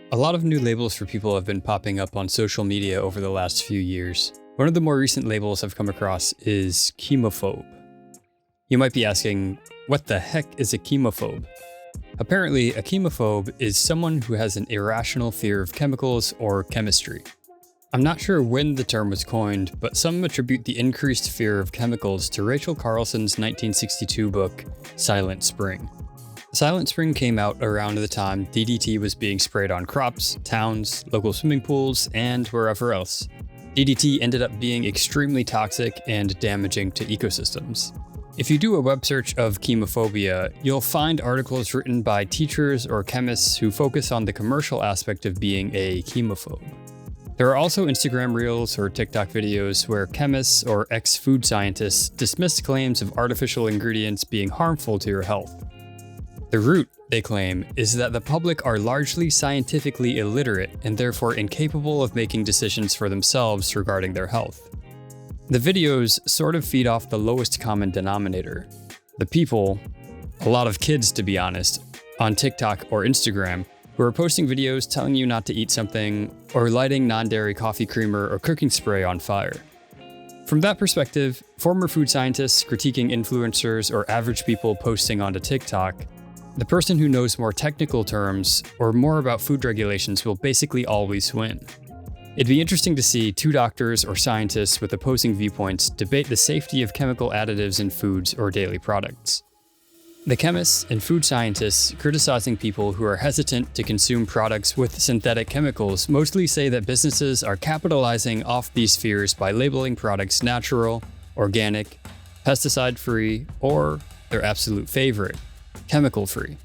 A lot of new labels for people have been popping up on social media over the last few years. One of the more recent labels I've come across is CHEMOPHOBE. You might be asking, what the heck is a chemophobe? Apparently, a chemophobe is someone who has an irrational fear of chemicals or chemistry. I'm not sure when the term was coined, but some attribute the increased fear of chemicals to Rachel Carlson's 1962 book, Silent Spring. Silent Spring came out around the time DDT was being sprayed on crops, towns, local swimming pools, and wherever else. DDT ended up being extremely toxic and damaging to ecosystems. If you do a web search of chemophobia, you'll find articles written by teachers or chemists who focus on the commercial aspect of being a chemophobe. There are also Instagram reels or TikTok videos where chemists or ex-food scientists dismiss claims of artificial ingredients being harmful to your health. The root, they claim, is that the public are largely scientifically illiterate and therefore incapable of making decisions for themselves regarding their health. The videos sort of feed off the lowest common denominator. The people, a lot of kids to be honest, on TikTok or Instagram, who are posting videos telling you not to eat something or lighting non-dairy coffee creamer or cooking spray on fire. From that perspective, former food scientists critiquing influencers or average people posting onto TikTok, the person who knows more technical terms or more about food regulations will basically always win. It'd be interesting to see two doctors or scientists with opposing viewpoints debate the safety of chemical additives in foods or daily products. The chemists and food scientists criticizing people who are hesitant to consume products with synthetic chemicals mostly say that businesses are capitalizing off these fears by labeling products natural, organic, pesticide-free, or their absolute favorite, chemical-free.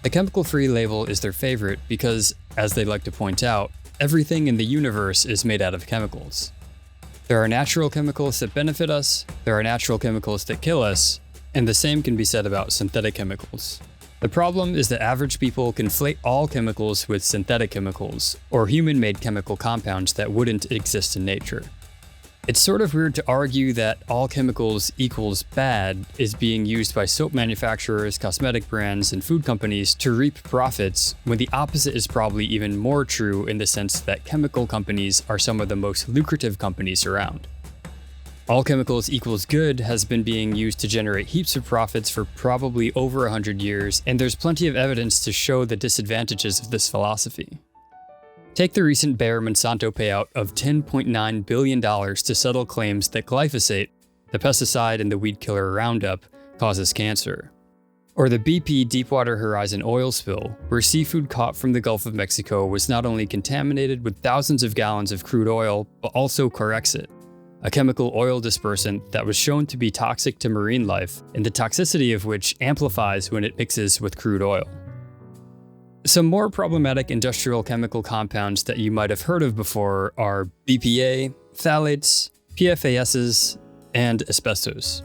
The chemical-free label is their favorite because, as they like to point out, everything in the universe is made out of chemicals. There are natural chemicals that benefit us, there are natural chemicals that kill us, and the same can be said about synthetic chemicals. The problem is that average people conflate all chemicals with synthetic chemicals, or human-made chemical compounds that wouldn't exist in nature. It's sort of weird to argue that all chemicals equals bad is being used by soap manufacturers, cosmetic brands, and food companies to reap profits, when the opposite is probably even more true in the sense that chemical companies are some of the most lucrative companies around. All chemicals equals good has been being used to generate heaps of profits for probably over 100 years, and there's plenty of evidence to show the disadvantages of this philosophy. Take the recent Bayer Monsanto payout of $10.9 billion to settle claims that glyphosate, the pesticide in the weed killer Roundup, causes cancer. Or the BP Deepwater Horizon oil spill, where seafood caught from the Gulf of Mexico was not only contaminated with thousands of gallons of crude oil, but also Corexit, a chemical oil dispersant that was shown to be toxic to marine life, and the toxicity of which amplifies when it mixes with crude oil. Some more problematic industrial chemical compounds that you might have heard of before are BPA, phthalates, PFASs, and asbestos.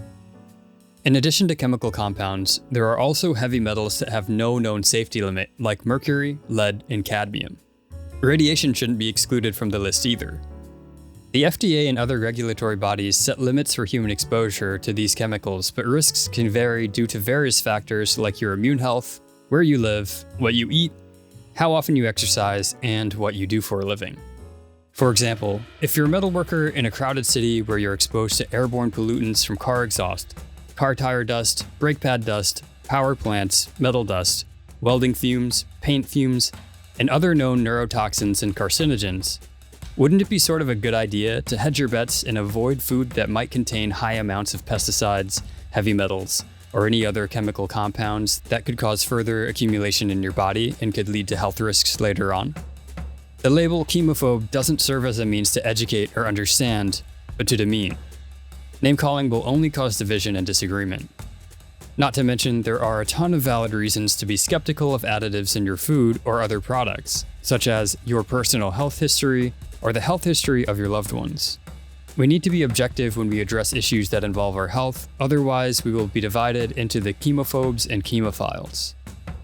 In addition to chemical compounds, there are also heavy metals that have no known safety limit, like mercury, lead, and cadmium. Radiation shouldn't be excluded from the list either. The FDA and other regulatory bodies set limits for human exposure to these chemicals, but risks can vary due to various factors like your immune health, where you live, what you eat, how often you exercise, and what you do for a living. For example, if you're a metal worker in a crowded city where you're exposed to airborne pollutants from car exhaust, car tire dust, brake pad dust, power plants, metal dust, welding fumes, paint fumes, and other known neurotoxins and carcinogens, wouldn't it be sort of a good idea to hedge your bets and avoid food that might contain high amounts of pesticides, heavy metals, or any other chemical compounds that could cause further accumulation in your body and could lead to health risks later on? The label chemophobe doesn't serve as a means to educate or understand, but to demean. Name-calling will only cause division and disagreement. Not to mention, there are a ton of valid reasons to be skeptical of additives in your food or other products, such as your personal health history or the health history of your loved ones. We need to be objective when we address issues that involve our health, otherwise we will be divided into the chemophobes and chemophiles.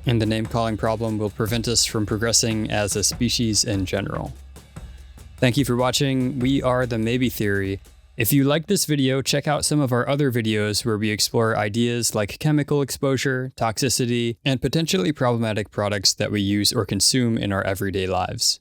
And the name-calling problem will prevent us from progressing as a species in general. Thank you for watching. We are The Maybe Theory, If you like this video, check out some of our other videos where we explore ideas like chemical exposure, toxicity, and potentially problematic products that we use or consume in our everyday lives.